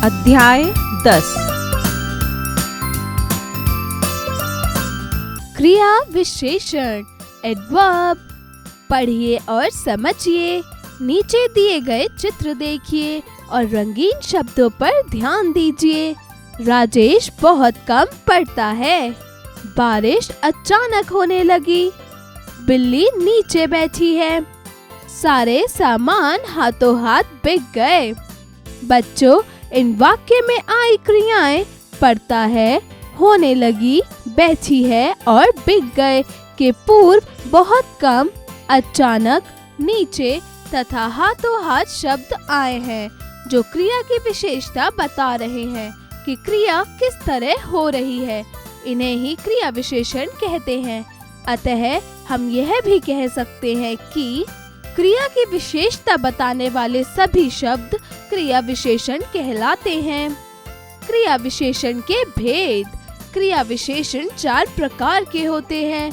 अध्याय 10। क्रिया विशेषण एडवर्ब। पढ़िए और समझिए। नीचे दिए गए चित्र देखिए और रंगीन शब्दों पर ध्यान दीजिए। राजेश बहुत कम पढ़ता है। बारिश अचानक होने लगी। बिल्ली नीचे बैठी है। सारे सामान हाथों हाथ बिक गए। बच्चों, इन वाक्य में आई क्रियाएं पढ़ता है, होने लगी, बैठी है और बिक गए के पूर्व बहुत कम, अचानक, नीचे तथा हाथों हाथ शब्द आए हैं जो क्रिया की विशेषता बता रहे हैं कि क्रिया किस तरह हो रही है। इन्हें ही क्रिया विशेषण कहते हैं। अतः हम यह भी कह सकते हैं कि क्रिया की विशेषता बताने वाले सभी शब्द क्रिया विशेषण कहलाते हैं। क्रिया विशेषण के भेद। क्रिया विशेषण 4 प्रकार के होते हैं।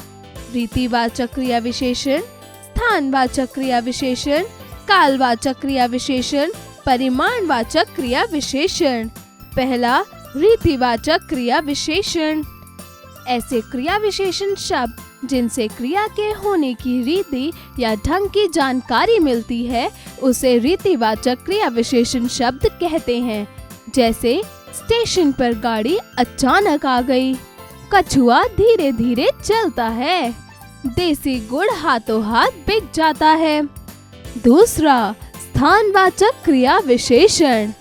रीतिवाचक क्रिया विशेषण, स्थानवाचक क्रिया विशेषण, कालवाचक क्रिया विशेषण, परिमाणवाचक क्रिया विशेषण। पहला, रीतिवाचक क्रिया विशेषण। ऐसे क्रिया विशेषण शब्द जिनसे क्रिया के होने की रीति या ढंग की जानकारी मिलती है उसे रीतिवाचक क्रिया विशेषण शब्द कहते हैं। जैसे स्टेशन पर गाड़ी अचानक आ गई। कछुआ धीरे धीरे चलता है। देसी गुड़ हाथों हाथ बिक जाता है। दूसरा, स्थानवाचक क्रिया विशेषण।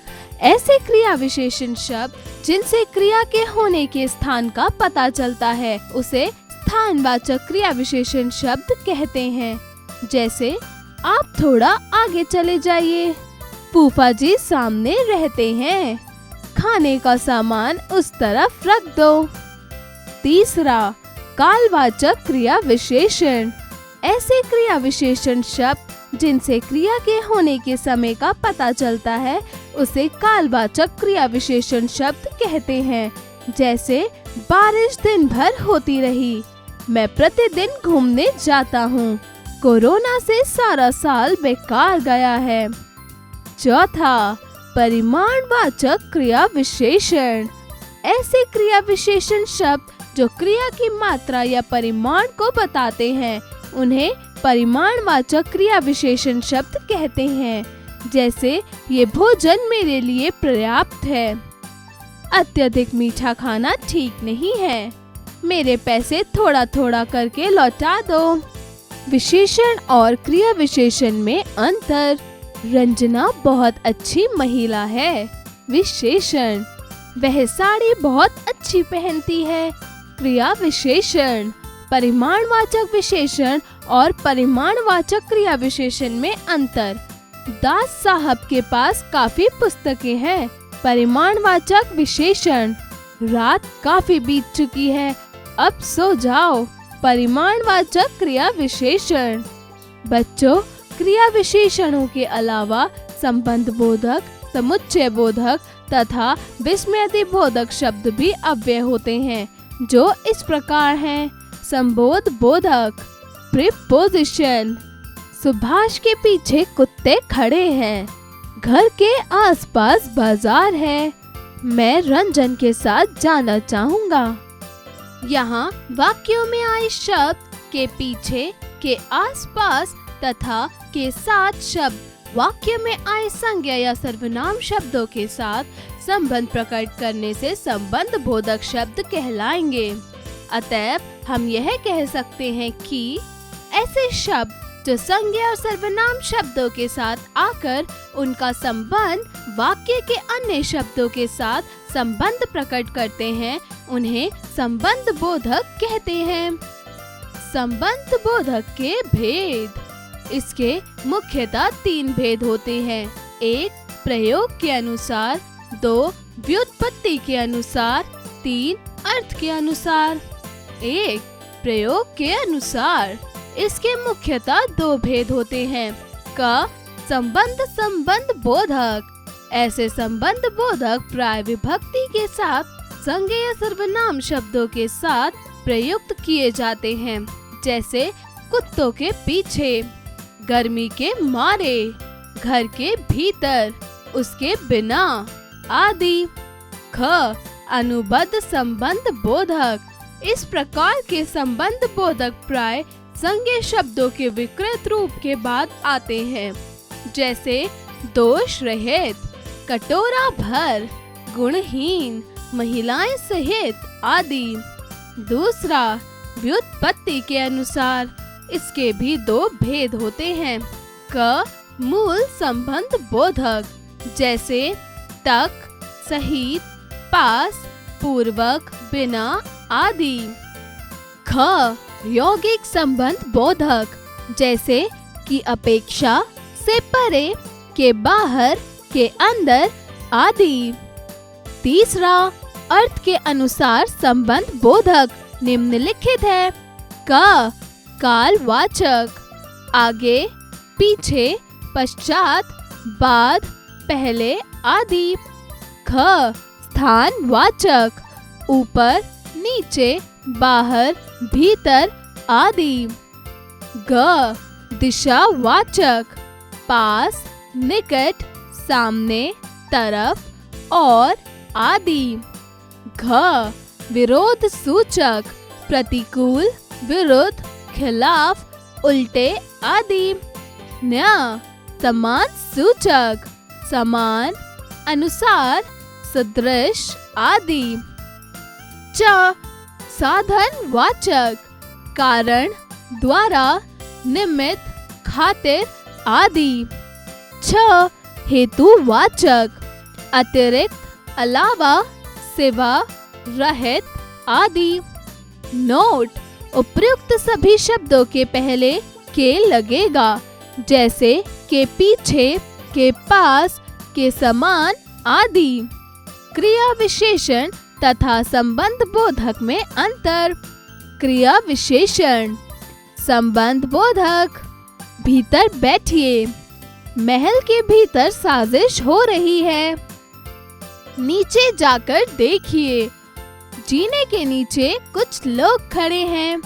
ऐसे क्रिया विशेषण शब्द जिनसे क्रिया के होने के स्थान का पता चलता है उसे स्थानवाचक क्रिया विशेषण शब्द कहते हैं। जैसे आप थोड़ा आगे चले जाइए। फूफा जी सामने रहते हैं। खाने का सामान उस तरफ रख दो। तीसरा, कालवाचक क्रिया विशेषण। ऐसे क्रिया विशेषण शब्द जिनसे क्रिया के होने के समय का पता चलता है उसे कालवाचक क्रिया विशेषण शब्द कहते हैं। जैसे बारिश दिन भर होती रही। मैं प्रतिदिन घूमने जाता हूँ। कोरोना से सारा साल बेकार गया है। चौथा, परिमाणवाचक क्रिया विशेषण। ऐसे क्रिया विशेषण शब्द जो क्रिया की मात्रा या परिमाण को बताते हैं उन्हें परिमाणवाचक क्रिया विशेषण शब्द कहते हैं। जैसे ये भोजन मेरे लिए पर्याप्त है। अत्यधिक मीठा खाना ठीक नहीं है। मेरे पैसे थोड़ा थोड़ा करके लौटा दो। विशेषण और क्रिया विशेषण में अंतर। रंजना बहुत अच्छी महिला है। विशेषण, वह साड़ी बहुत अच्छी पहनती है। क्रिया विशेषण, परिमाणवाचक विशेषण और परिमाणवाचक क्रिया विशेषण में अंतर। दास साहब के पास काफी पुस्तकें हैं। परिमाणवाचक विशेषण, रात काफी बीत चुकी है, अब सो जाओ। परिमाणवाचक क्रिया विशेषण। बच्चों, क्रिया विशेषणों के अलावा संबंध बोधक, समुच्चय बोधक तथा विस्मृति बोधक शब्द भी अव्यय होते हैं जो इस प्रकार हैं। संबोध बोधक, प्रीपोजिशन। सुभाष के पीछे कुत्ते खड़े हैं। घर के आसपास बाजार है। मैं रंजन के साथ जाना चाहूँगा। यहाँ वाक्यों में आए शब्द के पीछे, के आसपास तथा के साथ शब्द वाक्य में आए संज्ञा या सर्वनाम शब्दों के साथ संबंध प्रकट करने से संबंध बोधक शब्द कहलाएंगे। अतएव हम यह कह सकते हैं कि ऐसे शब्द जो संज्ञा और सर्वनाम शब्दों के साथ आकर उनका संबंध वाक्य के अन्य शब्दों के साथ संबंध प्रकट करते हैं उन्हें संबंध बोधक कहते हैं। संबंध बोधक के भेद। इसके मुख्यतः 3 भेद होते हैं। 1, प्रयोग के अनुसार। 2, व्युत्पत्ति के अनुसार। 3, अर्थ के अनुसार। 1, प्रयोग के अनुसार। इसके मुख्यतः 2 भेद होते हैं। क, संबंध बोधक। ऐसे संबंध बोधक प्राय विभक्ति के साथ संज्ञा या सर्वनाम शब्दों के साथ प्रयुक्त किए जाते हैं। जैसे कुत्तों के पीछे, गर्मी के मारे, घर के भीतर, उसके बिना, आदि। ख अनुबद्ध संबंध बोधक। इस प्रकार के संबंध बोधक प्राय संज्ञा शब्दों के विकृत रूप के बाद आते हैं, जैसे दोष रहित, कटोरा भर, गुणहीन, महिलाएं सहित आदि। दूसरा, व्युत्पत्ति के अनुसार इसके भी दो भेद होते हैं। क मूल संबंध बोधक, जैसे तक, सहित, पास, पूर्वक, बिना आदि। ख यौगिक संबंध बोधक, जैसे कि अपेक्षा, से परे, के बाहर, के अंदर आदि। तीसरा, अर्थ के अनुसार संबंध बोधक निम्नलिखित है। क कालवाचक, आगे, पीछे, पश्चात, बाद, पहले आदि। ख स्थानवाचक, ऊपर, नीचे, बाहर, भीतर आदि। ग दिशावाचक, पास, निकट, सामने, तरफ और आदि। घ विरोध सूचक, प्रतिकूल, विरुद्ध, खिलाफ, उल्टे आदि। न्य समान सूचक, समान, अनुसार, सदृश आदि। च साधन वाचक, कारण, द्वारा, निमित्त, खातिर आदि। छ हेतुवाचक, अतिरिक्त, अलावा, सिवा, रहित आदि। नोट: उपयुक्त सभी शब्दों के पहले के लगेगा, जैसे के पीछे, के पास, के समान आदि। क्रिया विशेषण तथा संबंध बोधक में अंतर। क्रिया विशेषण: संबंध बोधक, भीतर बैठिए, महल के भीतर साजिश हो रही है। नीचे जाकर देखिए, जीने के नीचे कुछ लोग खड़े हैं।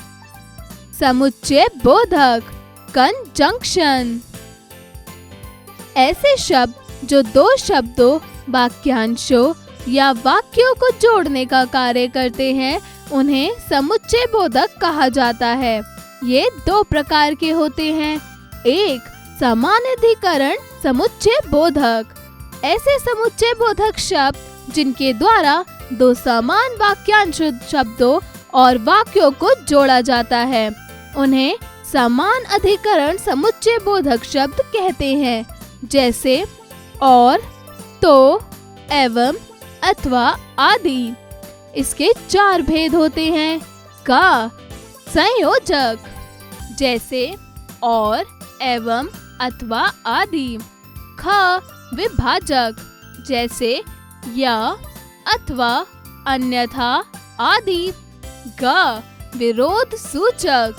समुच्चय बोधक, कंजंक्शन, ऐसे शब्द जो दो शब्दों, वाक्यांशों या वाक्यों को जोड़ने का कार्य करते हैं, उन्हें समुच्चय बोधक कहा जाता है। ये दो प्रकार के होते हैं। एक, समानाधिकरण समुच्चय बोधक, ऐसे समुच्चय बोधक शब्द जिनके द्वारा दो समान वाक्यांश शब्दों और वाक्यों को जोड़ा जाता है, उन्हें समान अधिकरण समुच्चय बोधक शब्द कहते हैं, जैसे और, तो, एवं, अथवा आदि। इसके चार भेद होते हैं। का संयोजक, जैसे और, एवं, अथवा आदि। ख विभाजक, जैसे या, अथवा, अन्यथा आदि। ग विरोध सूचक,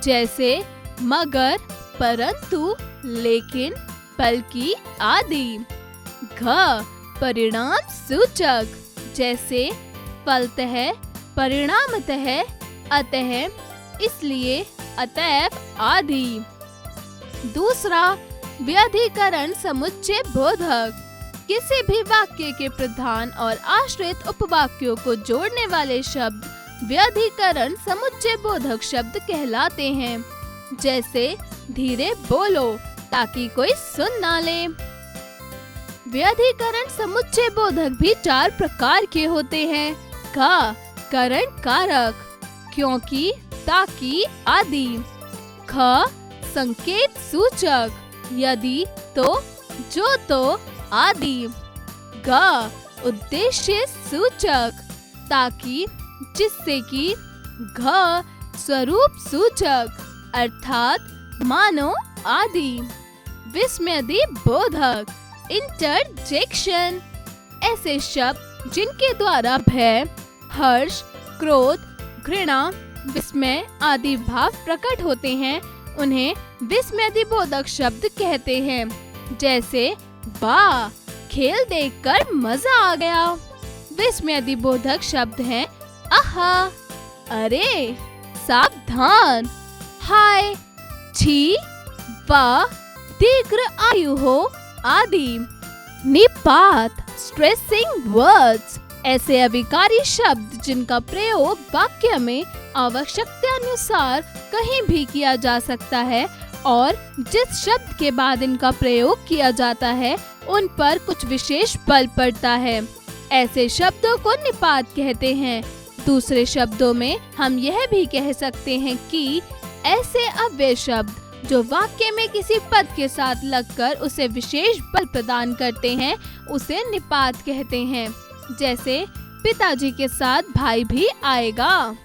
जैसे मगर, परंतु, लेकिन, बल्कि आदि। घ परिणाम सूचक, जैसे फलतः, परिणामतः, अतः, इसलिए, अतएव आदि। दूसरा, व्याधिकरण समुच्चय बोधक, किसी भी वाक्य के प्रधान और आश्रित उपवाक्यों को जोड़ने वाले शब्द व्याधिकरण समुच्चय बोधक शब्द कहलाते हैं, जैसे धीरे बोलो ताकि कोई सुन ना ले। व्याधिकरण समुच्चय बोधक भी चार प्रकार के होते हैं। का कारण कारक, क्योंकि, ताकि आदि। ख संकेत सूचक, यदि, तो, जो, तो आदि। ग उद्देश्य सूचक, ताकि, जिससे कि। घ स्वरूप सूचक, अर्थात, मानो आदि। विस्मयादि बोधक, इंटरजेक्शन, ऐसे शब्द जिनके द्वारा भय, हर्ष, क्रोध, घृणा, विस्मय आदि भाव प्रकट होते हैं, उन्हें विस्मयादि बोधक शब्द कहते हैं, जैसे वाह, खेल देखकर मजा आ गया। विस्मयादि बोधक शब्द हैं आहा, अरे, सावधान, हाय, छी, वाह, दीर्घ आयु हो आदि। निपात स्ट्रेसिंग वर्ड्स, ऐसे अविकारी शब्द जिनका प्रयोग वाक्य में आवश्यकतानुसार कहीं भी किया जा सकता है और जिस शब्द के बाद इनका प्रयोग किया जाता है उन पर कुछ विशेष बल पड़ता है। ऐसे शब्दों को निपात कहते हैं। दूसरे शब्दों में हम यह भी कह सकते हैं कि ऐसे अव्यय शब्द जो वाक्य में किसी पद के साथ लगकर उसे विशेष बल प्रदान करते हैं उसे निपात कहते हैं। जैसे पिताजी के साथ भाई भी आएगा,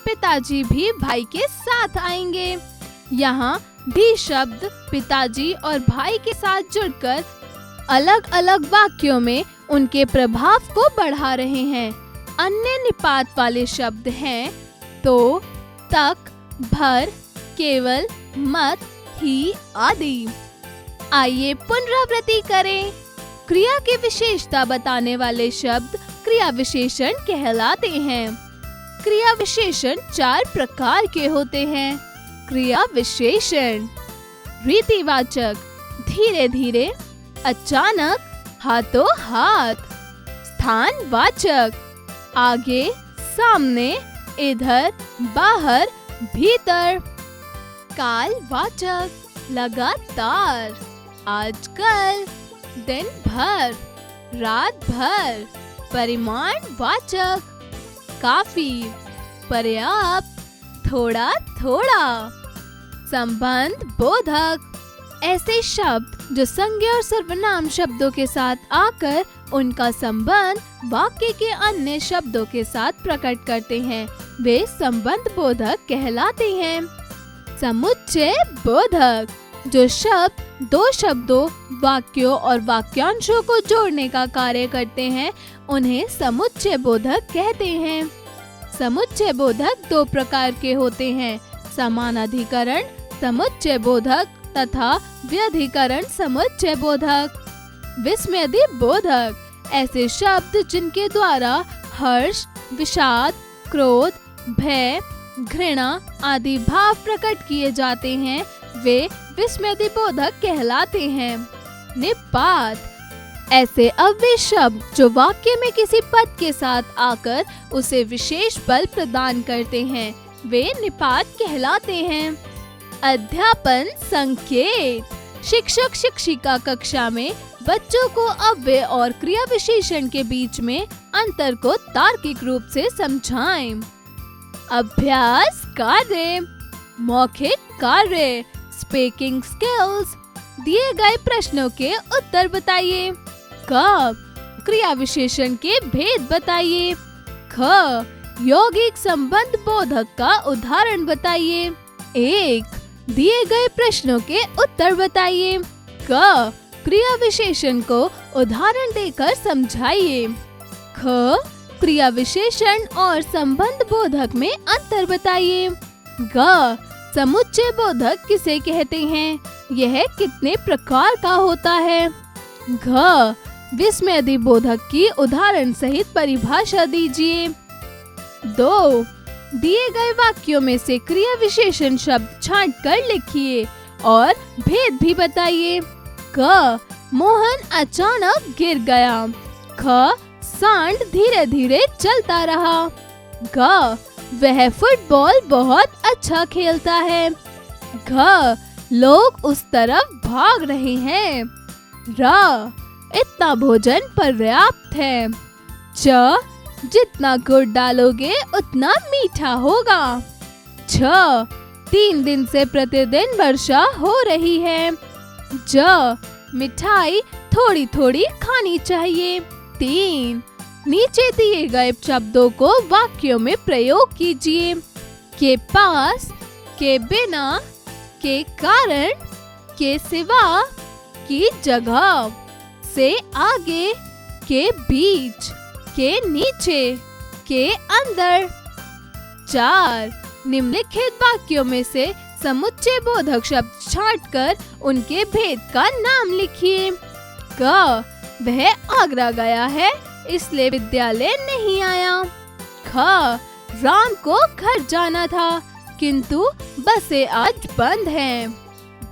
पिताजी भी भाई के साथ आएंगे। यहाँ भी शब्द पिताजी और भाई के साथ जुड़कर अलग अलग वाक्यों में उनके प्रभाव को बढ़ा रहे हैं। अन्य निपात वाले शब्द हैं तो, तक, भर, केवल, मत, ही आदि। आइए पुनरावृत्ति करें। क्रिया की विशेषता बताने वाले शब्द क्रिया विशेषण कहलाते हैं। क्रिया विशेषण 4 प्रकार के होते हैं। क्रिया विशेषण रीतिवाचक, धीरे धीरे, अचानक, हाथों हाथ। स्थानवाचक, आगे, सामने, इधर, बाहर, भीतर। कालवाचक, लगातार, आजकल, दिन भर, रात भर। परिमाणवाचक, काफी, पर्याप्त, थोड़ा थोड़ा। संबंध बोधक, ऐसे शब्द जो संज्ञा और सर्वनाम शब्दों के साथ आकर उनका संबंध वाक्य के अन्य शब्दों के साथ प्रकट करते हैं, वे संबंध बोधक कहलाते हैं। समुच्चय बोधक, जो शब्द दो शब्दों, वाक्यों और वाक्यांशों को जोड़ने का कार्य करते हैं उन्हें समुच्चय बोधक कहते हैं। समुच्चय बोधक 2 प्रकार के होते हैं, समानाधिकरण समुच्चय बोधक तथा व्यधिकरण समुच्चय बोधक। विस्मयादि बोधक, ऐसे शब्द जिनके द्वारा हर्ष, विषाद, क्रोध, भय, घृणा आदि भाव प्रकट किए जाते हैं, वे विस्मयादि बोधक कहलाते हैं। निपात, ऐसे अव्यय शब्द जो वाक्य में किसी पद के साथ आकर उसे विशेष बल प्रदान करते हैं, वे निपात कहलाते हैं। अध्यापन संकेत, शिक्षक शिक्षिका कक्षा में बच्चों को अव्यय और क्रिया विशेषण के बीच में अंतर को तार्किक रूप से समझाएं। अभ्यास कार्य, मौखिक कार्य, स्पीकिंग स्किल्स। दिए गए प्रश्नों के उत्तर बताइए। क, क्रिया विशेषण के भेद बताइए। ख, यौगिक संबंध बोधक का उदाहरण बताइए। 1, दिए गए प्रश्नों के उत्तर बताइए। क, क्रिया विशेषण को उदाहरण देकर समझाइए। ख, क्रिया विशेषण और संबंध बोधक में अंतर बताइए। ग, समुच्चय बोधक किसे कहते हैं, यह कितने प्रकार का होता है। घ, विस्मयादि बोधक की उदाहरण सहित परिभाषा दीजिए। 2, दिए गए वाक्यों में से क्रिया विशेषण शब्द छांट कर लिखिए और भेद भी बताइए। क, मोहन अचानक गिर गया। ख, सांड धीरे धीरे चलता रहा। ग, वह फुटबॉल बहुत अच्छा खेलता है। घ, लोग उस तरफ भाग रहे हैं। र, इतना भोजन पर्याप्त है। च, जितना गुड़ डालोगे उतना मीठा होगा। छ, 3 दिन से प्रतिदिन वर्षा हो रही है। ज, मिठाई थोड़ी थोड़ी खानी चाहिए। 3, नीचे दिए गए शब्दों को वाक्यों में प्रयोग कीजिए। के पास, के बिना, के कारण, के सिवा, की जगह, से आगे, के बीच, के नीचे, के अंदर। 4, निम्नलिखित वाक्यों में से समुच्चय बोधक शब्द छांटकर उनके भेद का नाम लिखिए। क, वह आगरा गया है इसलिए विद्यालय नहीं आया। ख, राम को घर जाना था किंतु बसें आज बंद हैं।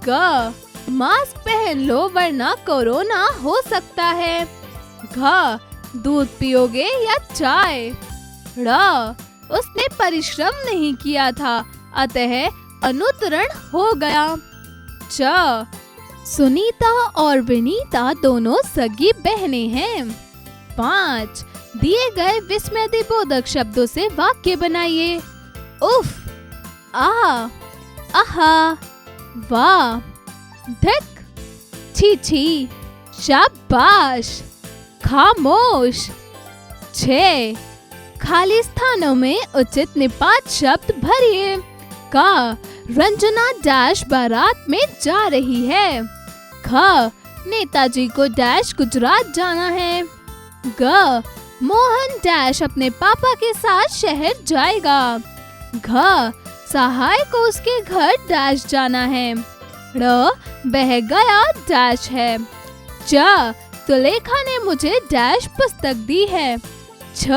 ग, मास्क पहन लो वरना कोरोना हो सकता है। घ दूध पियोगे या चाय? ड़ उसने परिश्रम नहीं किया था, अतः अनुत्तरण हो गया। च सुनीता और विनीता दोनों सगी बहनें हैं। 5 दिए गए विस्मयदिबोधक शब्दों से वाक्य बनाइए। उफ, आ, आहा, वाह, धिक, छी छी, शाबाश, खामोश। 6 खाली स्थानों में उचित निपात शब्द भरिए। का रंजना डैश बारात में जा रही है। ख नेताजी को डैश गुजरात जाना है। ग मोहन डैश अपने पापा के साथ शहर जाएगा। घ सहाय को उसके घर डैश जाना है। ड़ बह गया डैश है। च सुलेखा ने मुझे डैश पुस्तक दी है। छ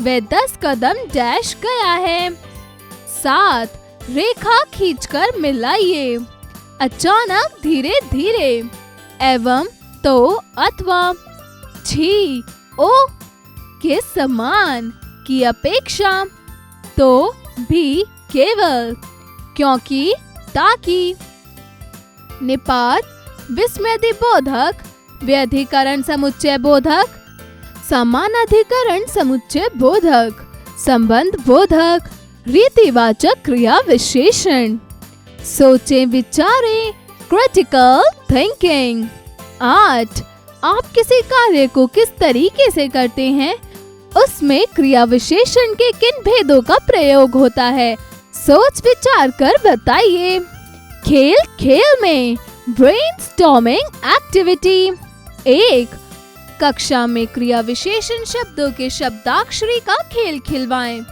वह 10 कदम डैश गया है। 7 रेखा खींचकर मिलाइए। अचानक धीरे धीरे। एवं तो अथवा। छी ओ के समान की अपेक्षा। तो भी केवल क्योंकि ताकि। निपात विस्मयदिबोधक व्यधिकरण समुच्चय बोधक समानाधिकरण समुच्चय बोधक संबंध बोधक रीतिवाचक क्रिया विशेषण। सोचें विचारें क्रिटिकल थिंकिंग। 8 आप किसी कार्य को किस तरीके से करते हैं, उसमें क्रिया विशेषण के किन भेदों का प्रयोग होता है, सोच विचार कर बताइए। खेल खेल में ब्रेनस्टॉर्मिंग एक्टिविटी। 1 कक्षा में क्रिया विशेषण शब्दों के शब्दाक्षरी का खेल खिलवाएं।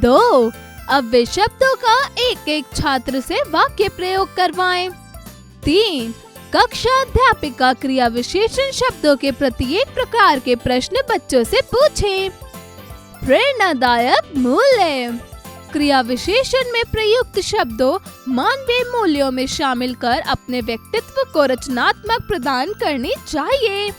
2 अब वे शब्दों का एक एक छात्र से वाक्य प्रयोग करवाएं। 3 कक्षा अध्यापिका क्रिया विशेषण शब्दों के प्रत्येक प्रकार के प्रश्न बच्चों से पूछें। प्रेरणादायक मूल्य। क्रिया विशेषण में प्रयुक्त शब्दों मानवीय मूल्यों में शामिल कर अपने व्यक्तित्व को रचनात्मक प्रदान करनी चाहिए।